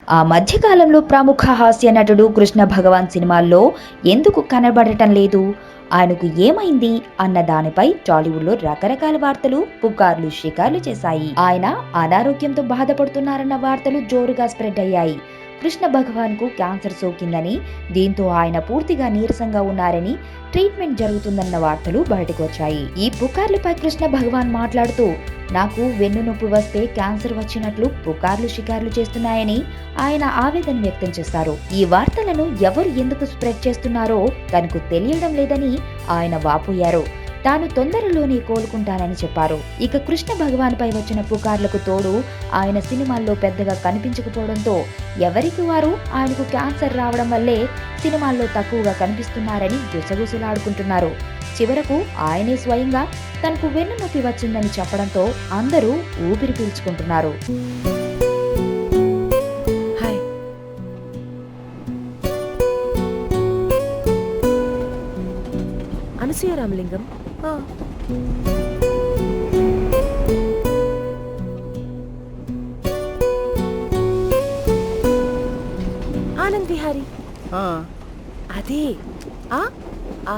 ఆ మధ్యకాలంలో ప్రముఖ హాస్య నటుడు కృష్ణ భగవాన్ సినిమాల్లో ఎందుకు కనబడటం లేదు, ఆయనకు ఏమైంది అన్న దానిపై టాలీవుడ్లో రకరకాల వార్తలు, పుకార్లు షికార్లు చేశాయి. ఆయన అనారోగ్యంతో బాధపడుతున్నారన్న వార్తలు జోరుగా స్ప్రెడ్ అయ్యాయి. కృష్ణ భగవాన్ కు క్యాన్సర్ సోకిందని, దీంతో ఆయన పూర్తిగా నీరసంగా ఉన్నారని, ట్రీట్మెంట్ జరుగుతుందన్న వార్తలు బయటకు వచ్చాయి. ఈ పుకార్లపై కృష్ణ భగవాన్ మాట్లాడుతూ, నాకు వెన్నునొప్పి వస్తే క్యాన్సర్ వచ్చినట్లు పుకార్లు షికార్లు చేస్తున్నాయని ఆయన ఆవేదన వ్యక్తం చేశారు. ఈ వార్తలను ఎవరు ఎందుకు స్ప్రెడ్ చేస్తున్నారో తనకు తెలియడం లేదని ఆయన వాపోయారు. తాను తొందరలోనే కోలుకుంటానని చెప్పారు. ఇక కృష్ణ భగవాన్ పై వచ్చిన పుకార్లకు తోడు ఆయన సినిమాల్లో పెద్దగా కనిపించకపోవడంతో ఎవరికి వారు ఆయనకు క్యాన్సర్ రావడం వల్లే సినిమాల్లో తక్కువగా కనిపిస్తున్నారని గుసగుసలాడుకుంటున్నారు. చివరకు ఆయనే స్వయంగా తనకు వెన్నునొప్పి వచ్చిందని చెప్పడంతో అందరూ ఊపిరి పీల్చుకుంటున్నారు. హాయ్. అనసూయ రామలింగం. ఆనంద్ విహారీ. అదే ఆ ఆ